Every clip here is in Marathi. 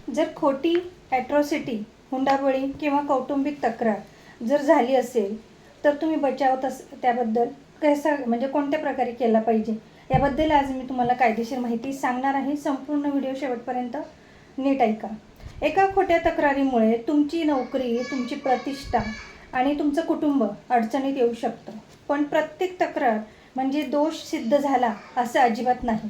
जर खोटी ॲट्रॉसिटी, हुंडाबळी किंवा कौटुंबिक तक्रार जर झाली असेल तर तुम्ही बचाव त्याबद्दल कसा म्हणजे कोणत्या प्रकारे केला पाहिजे याबद्दल आज मी तुम्हाला कायदेशीर माहिती सांगणार आहे. संपूर्ण व्हिडिओ शेवटपर्यंत नीट ऐका. एका खोट्या तक्रारीमुळे तुमची नोकरी, तुमची प्रतिष्ठा आणि तुमचं कुटुंब अडचणीत येऊ शकतं. पण प्रत्येक तक्रार म्हणजे दोष सिद्ध झाला असं अजिबात नाही.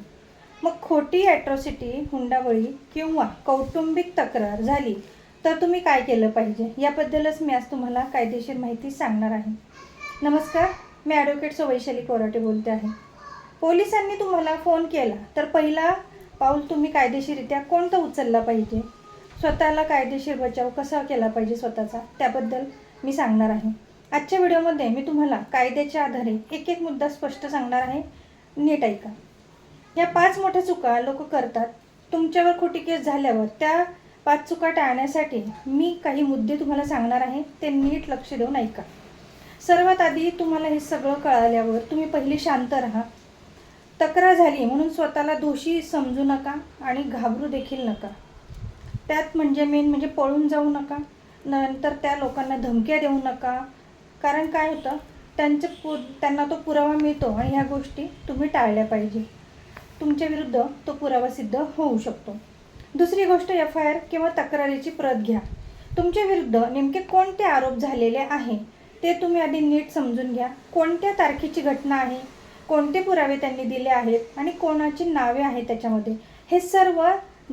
मग खोटी ॲट्रॉसिटी, हुंडाबळी किंवा कौटुंबिक तक्रार झाली तर तुम्ही काय केलं पाहिजे याबद्दलच मी आज तुम्हाला कायदेशीर माहिती सांगणार आहे. नमस्कार, मी ॲडव्होकेट वैशाली कोराटे बोलते आहे. पोलिसांनी तुम्हाला फोन केला तर पहिला पाऊल तुम्ही कायदेशीररित्या कोणतं उचलला पाहिजे, स्वतःला कायदेशीर बचाव कसा केला पाहिजे स्वतःचा, त्याबद्दल मी सांगणार आहे. आजच्या व्हिडिओमध्ये मी तुम्हाला कायद्याच्या आधारे एक एक मुद्दा स्पष्ट सांगणार आहे. नीट ऐका. या 5 मोठ्या चुका लोक करतात. तुमच्यावर खोटी केस झाल्यावर त्या 5 चुका टाळण्यासाठी मी काही मुद्दे तुम्हाला सांगणार आहे, ते नीट लक्ष देऊन ऐका. सर्वात आधी तुम्हाला हे सगळं कळाल्यावर तुम्ही पहिली शांत राहा. तक्रार झाली म्हणून स्वतःला दोषी समजू नका आणि घाबरू देखील नका. त्यात मेन म्हणजे पळून जाऊ नका. नंतर त्या लोकांना धमक्या देऊ नका. कारण काय होतं, त्यांना तो पुरावा मिळतो आणि ह्या गोष्टी तुम्ही टाळल्या पाहिजे. तुमच्या विरुद्ध तो पुरावा सिद्ध होऊ शकतो. दुसरी गोष्ट, FIR किंवा तक्रारीची प्रत घ्या. तुमच्या विरुद्ध नेमके कोणते आरोप झालेले आहे ते तुम्ही आधी नीट समजून घ्या. कोणत्या तारखेची घटना आहे, कोणते पुरावे त्यांनी दिले आहेत आणि कोणाची नावे आहेत त्याच्यामध्ये, हे सर्व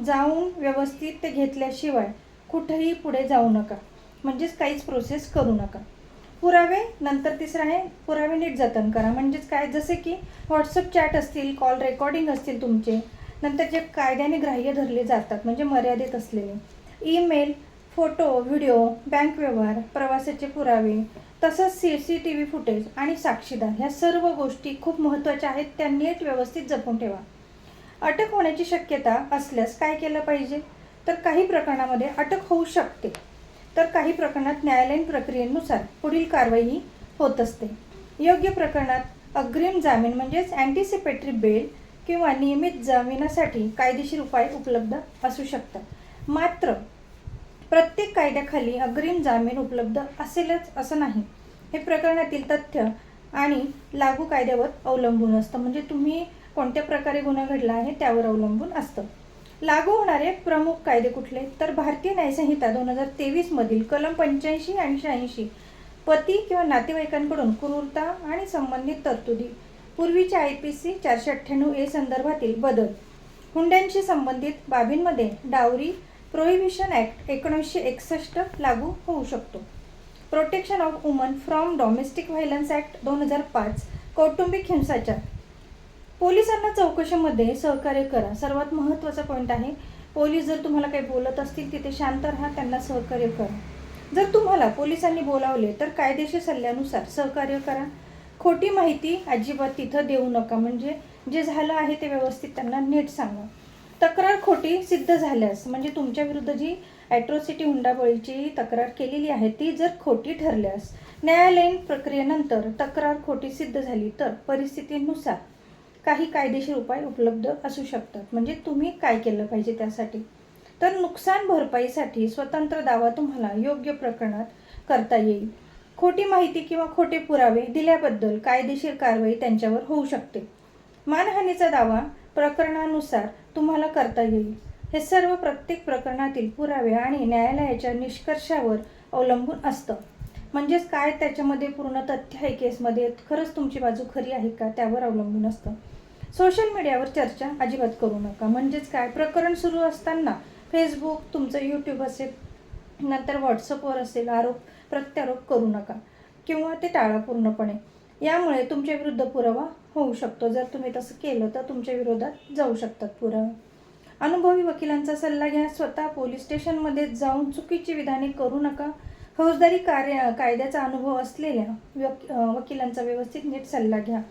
जाऊन व्यवस्थित ते घेतल्याशिवाय कुठेही पुढे जाऊ नका. म्हणजेच काहीच प्रोसेस करू नका. पुरावे नंतर तिसरं आहे, पुरावे नीट जतन करा. म्हणजेच काय, जसे की व्हॉट्सअप चॅट असतील, कॉल रेकॉर्डिंग असतील तुमचे, नंतर जे कायद्याने ग्राह्य धरले जातात म्हणजे मर्यादित असलेले ईमेल, फोटो, व्हिडिओ, बँक व्यवहार, प्रवासाचे पुरावे, तसंच CCTV फुटेज आणि साक्षीदार, ह्या सर्व गोष्टी खूप महत्त्वाच्या आहेत. त्या नीट व्यवस्थित जपून ठेवा. अटक होण्याची शक्यता असल्यास काय केलं पाहिजे, तर काही प्रकरणामध्ये अटक होऊ शकते, तर काही प्रकरणात न्यायालयीन प्रक्रियेनुसार पुढील कारवाई होत असते. योग्य प्रकरणात अग्रिम जामीन म्हणजेच अँटिसिपेटरी बेल किंवा नियमित जामिनासाठी कायदेशीर उपाय उपलब्ध असू शकतात. मात्र प्रत्येक कायद्याखाली अग्रिम जामीन उपलब्ध असेलच असं नाही. हे प्रकरणातील तथ्य आणि लागू कायद्यावर अवलंबून असतं. म्हणजे तुम्ही कोणत्या प्रकारे गुन्हा घडला आहे त्यावर अवलंबून असतं. लागू होणारे प्रमुख कायदे कुठले, तर भारतीय न्यायसंहिता 2023 मधील कलम 85 आणि 86, पती किंवा नातेवाईकांकडून क्रूरता आणि संबंधित तरतुदी, पूर्वीच्या IPC 498A संदर्भातील बदल, हुंड्यांशी संबंधित बाबींमध्ये डावरी प्रोहिबिशन ॲक्ट 1961 लागू होऊ शकतो. Protection of woman from domestic violence act 2005, कौटुंबिक हिंसाचार. पोलिसांना चौकशीमध्ये सहकार्य करा. सर्वात महत्त्वाचा पॉईंट आहे, पोलीस जर तुम्हाला काही बोलत असतील तिथे शांत राहा, त्यांना सहकार्य करा. जर तुम्हाला पोलिसांनी बोलावले तर कायदेशीर सल्ल्यानुसार सहकार्य करा. खोटी माहिती अजिबात तिथं देऊ नका. म्हणजे जे झालं आहे ते व्यवस्थित त्यांना नीट सांगा. तक्रार खोटी सिद्ध झाल्यास म्हणजे तुमच्या विरुद्ध जी ॲट्रॉसिटी, हुंडाबळीची तक्रार केलेली आहे ती जर खोटी ठरल्यास न्यायालयीन प्रक्रियेनंतर तक्रार खोटी सिद्ध झाली तर परिस्थितीनुसार काही कायदेशीर उपाय उपलब्ध असू शकतात. म्हणजे तुम्ही काय केलं पाहिजे त्यासाठी, तर नुकसान भरपाईसाठी स्वतंत्र दावा तुम्हाला योग्य प्रकरणात करता येईल. खोटी माहिती किंवा खोटे पुरावे दिल्याबद्दल कायदेशीर कारवाई त्यांच्यावर होऊ शकते. मानहानीचा दावा प्रकरणानुसार तुम्हाला करता येईल. हे सर्व प्रत्येक प्रकरणातील पुरावे आणि न्यायालयाच्या निष्कर्षावर अवलंबून असतं. म्हणजेच काय, त्याच्यामध्ये पूर्ण तथ्य आहे केसमध्ये, खरंच तुमची बाजू खरी आहे का त्यावर अवलंबून असतं. सोशल मीडियावर चर्चा अजिबात करू नका. म्हणजेच काय, प्रकरण सुरू असताना फेसबुक, तुमचं YouTube असेल, नंतर व्हॉट्सअपवर असेल, आरोप प्रत्यारोप करू नका किंवा ते टाळा पूर्णपणे. यामुळे तुमच्या विरुद्ध पुरावा होऊ शकतो. जर तुम्ही तसं केलं तर तुमच्या विरोधात जाऊ शकतात पुरावे. अनुभवी वकिलांचा सल्ला घ्या. स्वतः पोलीस स्टेशनमध्ये जाऊन चुकीची विधाने करू नका. फौजदारी कायद्याचा अनुभव असलेल्या वकिलांचा व्यवस्थित नीट सल्ला घ्या.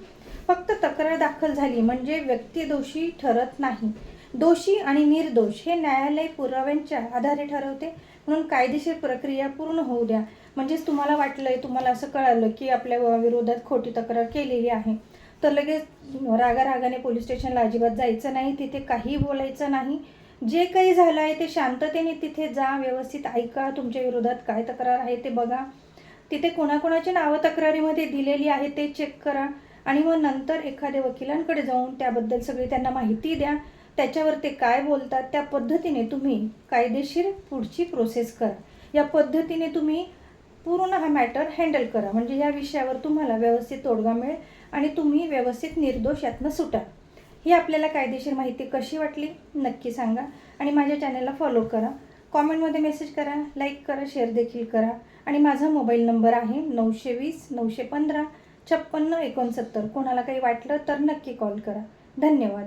फक्त तक्रार दाखल झाली म्हणजे व्यक्ती दोषी ठरत नाही. दोषी आणि निर्दोष हे न्यायालय पुराव्यांच्या आधारे ठरवते. म्हणून कायदेशीर प्रक्रिया पूर्ण होऊ द्या. म्हणजेच तुम्हाला वाटलंय, तुम्हाला असं कळालं की आपल्या विरोधात खोटी तक्रार केलेली आहे, तर लगेच रागारागाने पोलीस स्टेशनला अजिबात जायचं नाही. तिथे काही बोलायचं नाही. जे काही झालं आहे ते शांततेने तिथे जा, व्यवस्थित ऐका, तुमच्या विरोधात काय तक्रार आहे ते बघा, तिथे कोणाकोणाची नावं तक्रारीमध्ये दिलेली आहे ते चेक करा आणि मग नंतर एखाद्या वकिलांकडे जाऊन त्याबद्दल सगळी त्यांना माहिती द्या. त्याच्यावर ते काय बोलतात त्या पद्धतीने तुम्ही कायदेशीर पुढची प्रोसेस करा. या पद्धतीने तुम्ही पूर्ण हा मॅटर हँडल करा, म्हणजे या विषयावर तुम्हाला व्यवस्थित तोडगा मिळेल आणि तुम्ही व्यवस्थित निर्दोष यातनं सुटाल. ही आपल्याला कायदेशीर माहिती कशी वाटली नक्की सांगा आणि माझ्या चॅनलला फॉलो करा. कॉमेंटमध्ये मेसेज करा, लाईक करा, शेअर देखील करा आणि माझा मोबाईल नंबर आहे 920 915 56 69. कोणाला काही वाटलं तर नक्की कॉल करा. धन्यवाद.